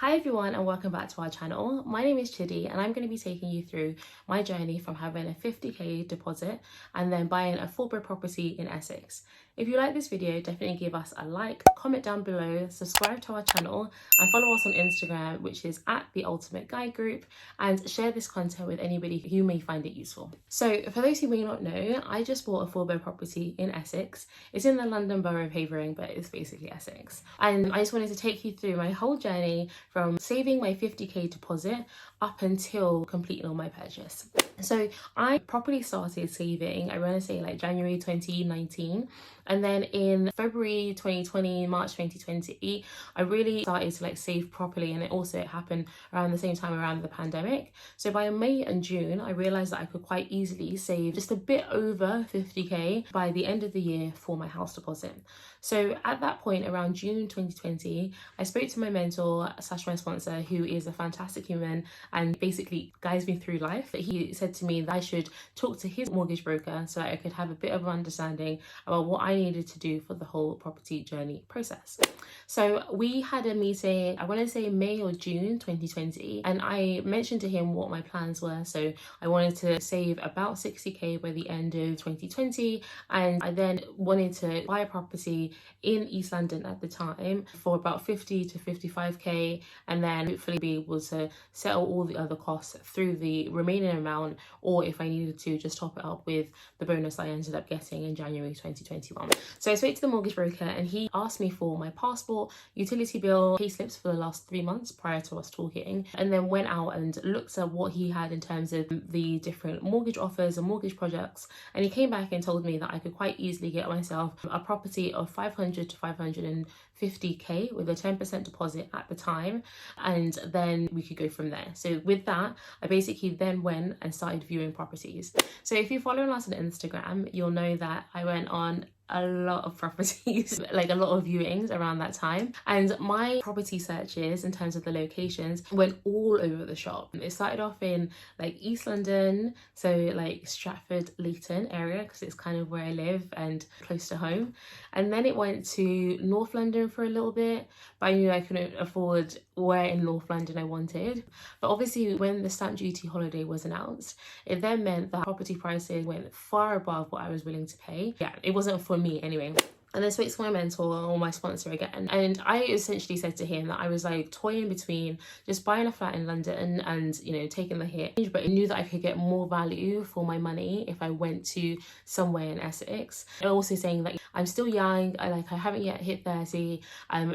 Hi everyone and welcome back to our channel. My name is Chidi and I'm going to be taking you through my journey from having a 50k deposit and then buying a 4-bed property in Essex. If you like this video, definitely give us a like, comment down below, subscribe to our channel and follow us on Instagram, which is at the Ultimate Guide Group, and share this content with anybody who may find it useful. So for those who may not know, I just bought a 4-bed property in Essex. It's in the London borough of Havering, but it's basically Essex. And I just wanted to take you through my whole journey from saving my 50k deposit up until completing all my purchase. So I properly started saving, I want to say like January 2019, and then in February 2020, March 2020, I really started to like save properly, and it also happened around the same time around the pandemic. So by May and June, I realized that I could quite easily save just a bit over 50k by the end of the year for my house deposit. So at that point, around June 2020, I spoke to my mentor / my sponsor, who is a fantastic human and basically guides me through life. He said to me that I should talk to his mortgage broker so that I could have a bit of an understanding about what I needed to do for the whole property journey process. So we had a meeting, I want to say May or June 2020, and I mentioned to him what my plans were. So I wanted to save about 60k by the end of 2020, and I then wanted to buy a property in East London at the time for about 50 to 55k, and then hopefully be able to settle all the other costs through the remaining amount, or if I needed to, just top it up with the bonus I ended up getting in January 2021. So I spoke to the mortgage broker and he asked me for my passport, utility bill, pay slips for the last 3 months prior to us talking, and then went out and looked at what he had in terms of the different mortgage offers and mortgage projects, and he came back and told me that I could quite easily get myself a property of 500 to 550k with a 10% deposit at the time, and then we could go from there. So with that, I basically then went and started viewing properties. So if you're following us on Instagram, you'll know that I went on a lot of properties, like a lot of viewings around that time, and my property searches in terms of the locations went all over the shop. It started off in like East London, so like Stratford Leighton area, because it's kind of where I live and close to home, and then it went to North London for a little bit, but I knew I couldn't afford where in North London I wanted. But obviously when the stamp duty holiday was announced, it then meant that property prices went far above what I was willing to pay. Yeah, it wasn't for me anyway. And then spoke to my mentor or my sponsor again, and I essentially said to him that I was like toying between just buying a flat in London and, you know, taking the hit, but I knew that I could get more value for my money if I went to somewhere in Essex. And also saying that I'm still young, I haven't yet hit 30,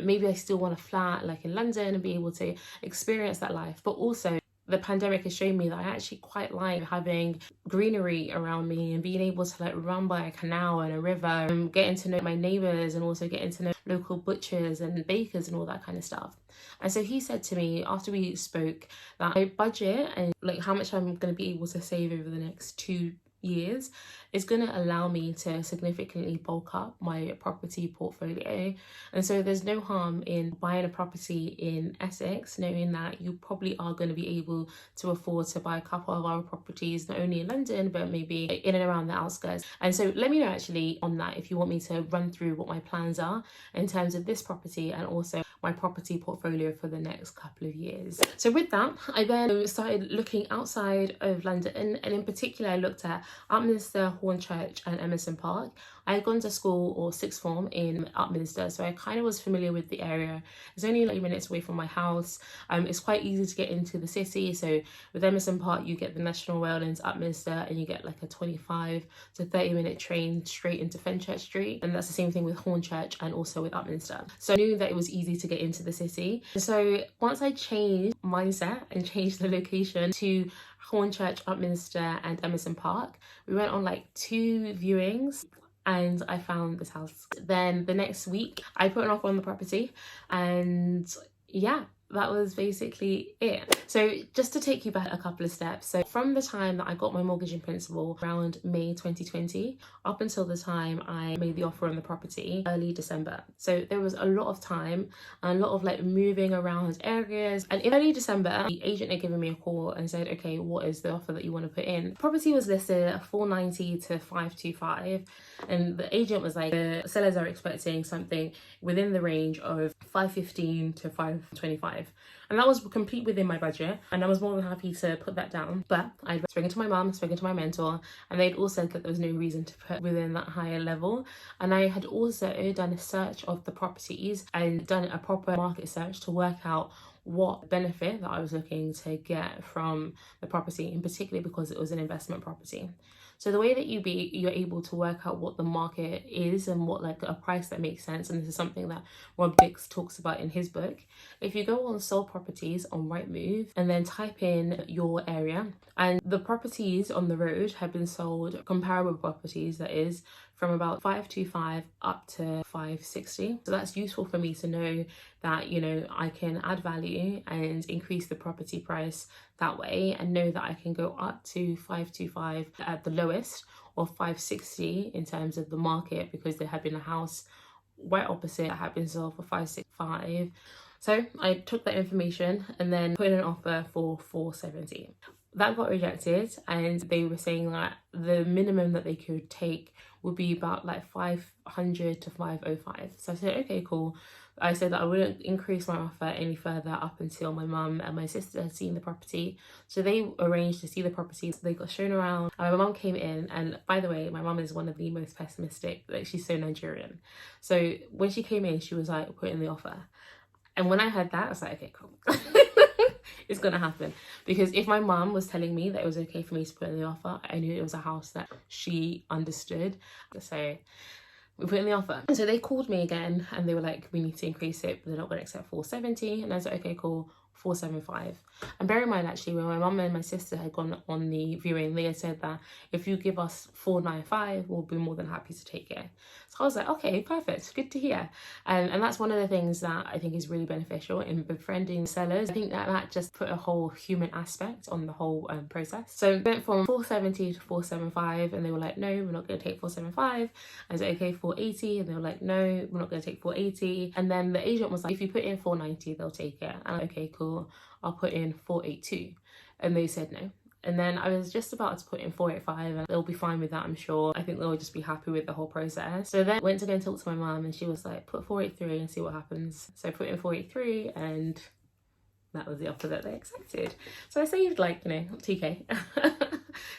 maybe I still want a flat like in London and be able to experience that life, but also the pandemic has shown me that I actually quite like having greenery around me and being able to like run by a canal and a river and getting to know my neighbours and also getting to know local butchers and bakers and all that kind of stuff. And so he said to me after we spoke that my budget and like how much I'm going to be able to save over the next 2 years is going to allow me to significantly bulk up my property portfolio. And so there's no harm in buying a property in Essex, knowing that you probably are going to be able to afford to buy a couple of our properties, not only in London, but maybe in and around the outskirts. And so let me know actually on that if you want me to run through what my plans are in terms of this property and also my property portfolio for the next couple of years. So with that, I then started looking outside of London, and in particular I looked at Upminster, Hornchurch and Emerson Park. I had gone to school or sixth form in Upminster, so I kind of was familiar with the area. It's only 90 minutes away from my house. It's quite easy to get into the city. So with Emerson Park, you get the National Rail into Upminster and you get like a 25 to 30 minute train straight into Fenchurch Street. And that's the same thing with Hornchurch and also with Upminster. So I knew that it was easy to get into the city. So once I changed mindset and changed the location to Hornchurch, Upminster and Emerson Park, we went on like 2 viewings and I found this house. Then the next week I put an offer on the property, and yeah, that was basically it. So just to take you back a couple of steps, so from the time that I got my mortgage in principle around May 2020 up until the time I made the offer on the property early December, so there was a lot of time and a lot of like moving around areas. And in early December the agent had given me a call and said, okay, what is the offer that you want to put in? Property was listed at 490 to 525, and the agent was like, the sellers are expecting something within the range of 515 to 525. 555. And that was complete within my budget, and I was more than happy to put that down. But I'd spoken to my mum, spoken to my mentor, and they'd all said that there was no reason to put within that higher level. And I had also done a search of the properties and done a proper market search to work out what benefit that I was looking to get from the property, in particular because it was an investment property. So the way that you're able to work out what the market is and what like a price that makes sense, and this is something that Rob Dix talks about in his book. If you go on sold properties on Rightmove and then type in your area, and the properties on the road have been sold, comparable properties that is, from about 525 up to 560. So that's useful for me to know that, you know, I can add value and increase the property price that way, and know that I can go up to 525 at the lowest, or 560 in terms of the market, because there had been a house right opposite that had been sold for 565. So I took that information and then put in an offer for 470. That got rejected, and they were saying that the minimum that they could take would be about like 500 to 505. So I said, okay, cool. I said that I wouldn't increase my offer any further up until my mum and my sister had seen the property. So they arranged to see the property. So they got shown around. And my mum came in, and by the way, my mum is one of the most pessimistic. Like, she's so Nigerian. So when she came in, she was like, put in the offer. And when I heard that, I was like, okay, cool. It's gonna happen. Because if my mum was telling me that it was okay for me to put in the offer, I knew it was a house that she understood. So we put in the offer. And so they called me again and they were like, we need to increase it, but they're not going to accept 470. And I was like, okay, cool, 475. And bear in mind, actually, when my mum and my sister had gone on the viewing, they had said that if you give us 495, we'll be more than happy to take it. So I was like, okay, perfect, good to hear. And that's one of the things that I think is really beneficial in befriending sellers. I think that just put a whole human aspect on the whole process. So we went from 470 to 475, and they were like, no, we're not going to take 475. I was like, okay, 480, and they were like, no, we're not going to take 480. And then the agent was like, if you put in 490, they'll take it. And I'm like, okay, cool, I'll put in 482. And they said no. And then I was just about to put in 485, and they'll be fine with that, I'm sure. I think they'll just be happy with the whole process. So then I went to go and talk to my mum, and she was like, put 483 and see what happens. So I put in 483, and that was the offer that they accepted. So I saved like, you know, 2k.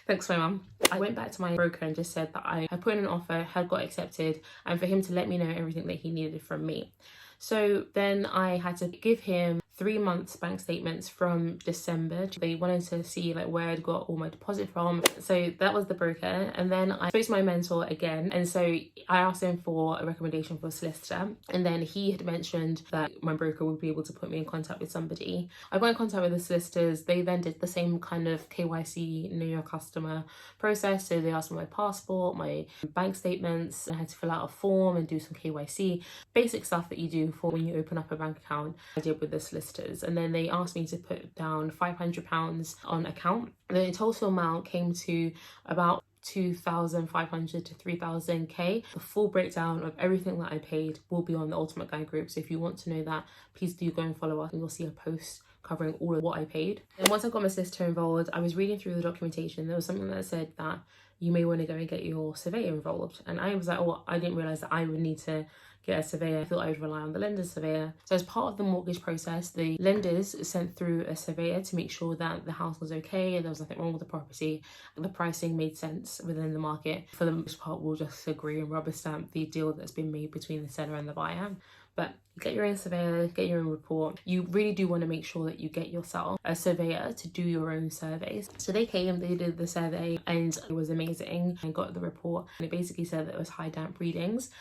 Thanks my mum. I went back to my broker and just said that I had put in an offer, had got accepted, and for him to let me know everything that he needed from me. So then I had to give him 3 months bank statements from December. They wanted to see like where I'd got all my deposit from. So that was the broker. And then I spoke to my mentor again. And so I asked him for a recommendation for a solicitor. And then he had mentioned that my broker would be able to put me in contact with somebody. I got in contact with the solicitors. They then did the same kind of KYC, know your customer process. So they asked for my passport, my bank statements. I had to fill out a form and do some KYC, basic stuff that you do for when you open up a bank account. I did with the solicitors. And then they asked me to put down £500 on account. The total amount came to about 2,500 to 3,000k. The full breakdown of everything that I paid will be on the Ultimate Guide group. So if you want to know that, please do go and follow us, and you'll see a post covering all of what I paid. And once I got my solicitor involved, I was reading through the documentation. There was something that said that you may want to go and get your surveyor involved. And I was like, oh, I didn't realise that I would need to get a surveyor. I thought I would rely on the lender's surveyor. So as part of the mortgage process, the lenders sent through a surveyor to make sure that the house was okay and there was nothing wrong with the property. The pricing made sense within the market. For the most part, we'll just agree and rubber stamp the deal that's been made between the seller and the buyer. But get your own surveyor, get your own report. You really do want to make sure that you get yourself a surveyor to do your own surveys. So they came, they did the survey, and it was amazing. I got the report, and it basically said that it was high damp readings.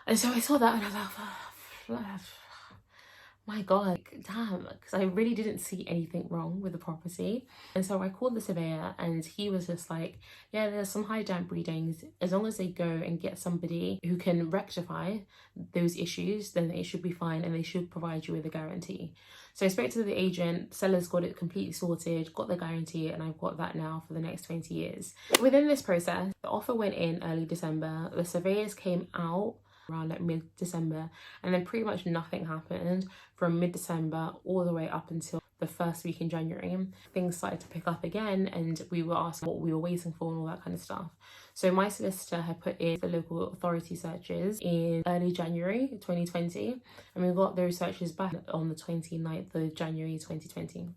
And so I saw that and I was like, my God, damn, because I really didn't see anything wrong with the property. And so I called the surveyor, and he was just like, yeah, there's some high damp readings. As long as they go and get somebody who can rectify those issues, then it should be fine, and they should provide you with a guarantee. So I spoke to the agent, sellers got it completely sorted, got the guarantee, and I've got that now for the next 20 years. Within this process, the offer went in early December. The surveyors came out around like mid-December, and then pretty much nothing happened from mid-December all the way up until the first week in January. Things started to pick up again and we were asked what we were waiting for and all that kind of stuff. So my solicitor had put in the local authority searches in early January 2020 and we got those searches back on the 29th of January 2020.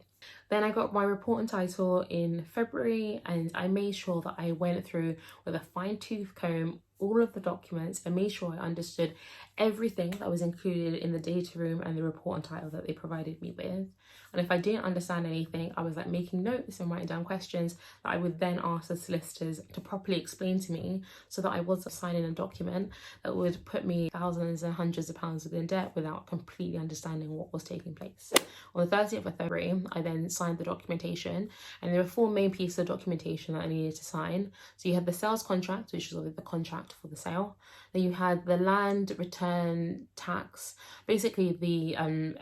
Then I got my report and title in February and I made sure that I went through with a fine-tooth comb all of the documents and made sure I understood everything that was included in the data room and the report and title that they provided me with. And if I didn't understand anything, I was like making notes and writing down questions that I would then ask the solicitors to properly explain to me so that I wasn't signing a document that would put me thousands and hundreds of pounds within debt without completely understanding what was taking place. On the 30th of February, I then signed the documentation and there were 4 main pieces of documentation that I needed to sign. So you had the sales contract, which was the contract for the sale. Then you had the land return tax, basically the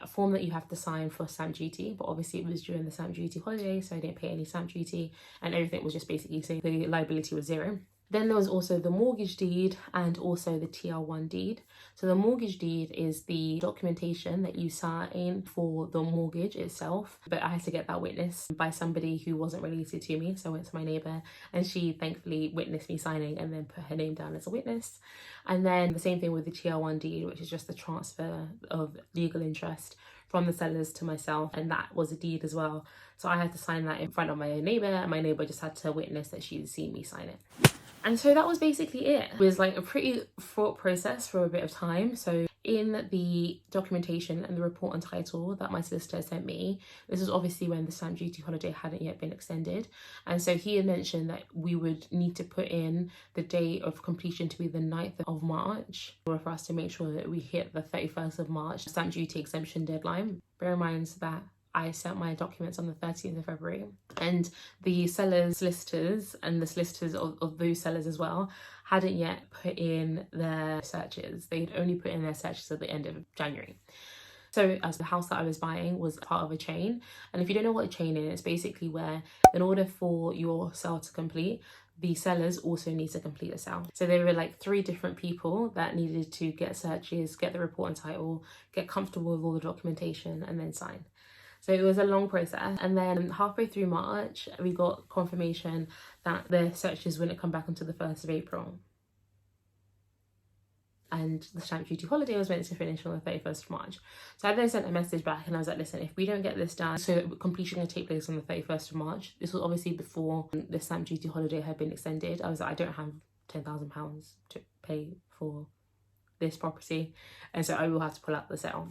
form that you have to sign for stamp duty, but obviously it was during the stamp duty holiday, so I didn't pay any stamp duty and everything was just basically saying the liability was 0. Then there was also the mortgage deed and also the TL1 deed. So the mortgage deed is the documentation that you sign for the mortgage itself, but I had to get that witnessed by somebody who wasn't related to me. So I went to my neighbour and she thankfully witnessed me signing and then put her name down as a witness. And then the same thing with the TL1 deed, which is just the transfer of legal interest from the sellers to myself, and that was a deed as well. So I had to sign that in front of my neighbour and my neighbour just had to witness that she'd seen me sign it. And so that was basically it. It was like a pretty fraught process for a bit of time. So in the documentation and the report and title that my solicitor sent me, this was obviously when the stamp duty holiday hadn't yet been extended. And so he had mentioned that we would need to put in the date of completion to be the 9th of March in order for us to make sure that we hit the 31st of March stamp duty exemption deadline. Bear in mind that I sent my documents on the 13th of February and the sellers' solicitors and the solicitors of those sellers as well hadn't yet put in their searches. They'd only put in their searches at the end of January. So as the house that I was buying was part of a chain, and if you don't know what a chain is, it's basically where in order for your sale to complete, the sellers also need to complete the sale. So there were like 3 different people that needed to get searches, get the report and title, get comfortable with all the documentation and then sign. So it was a long process. And then halfway through March, we got confirmation that the searches wouldn't come back until the 1st of April. And the stamp duty holiday was meant to finish on the 31st of March. So I then sent a message back and I was like, listen, if we don't get this done, so completion can take place on the 31st of March. This was obviously before the stamp duty holiday had been extended. I was like, I don't have £10,000 to pay for this property. And so I will have to pull out the sale.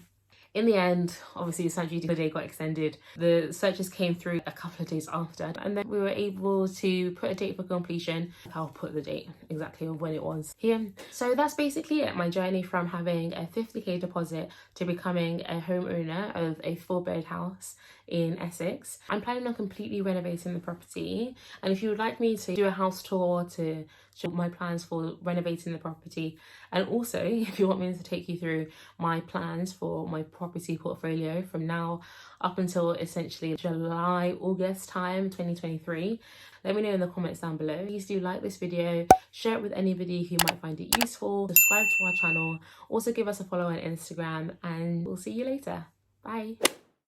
In the end, obviously the stamp duty holiday got extended. The searches came through a couple of days after and then we were able to put a date for completion. I'll put the date exactly of when it was here. So that's basically it, my journey from having a 50k deposit to becoming a homeowner of a 4-bed house in Essex. I'm planning on completely renovating the property, and if you would like me to do a house tour to show my plans for renovating the property, and also if you want me to take you through my plans for my property portfolio from now up until essentially July, August time 2023, let me know in the comments down below. Please do like this video, share it with anybody who might find it useful, subscribe to our channel, also give us a follow on Instagram, and we'll see you later. Bye.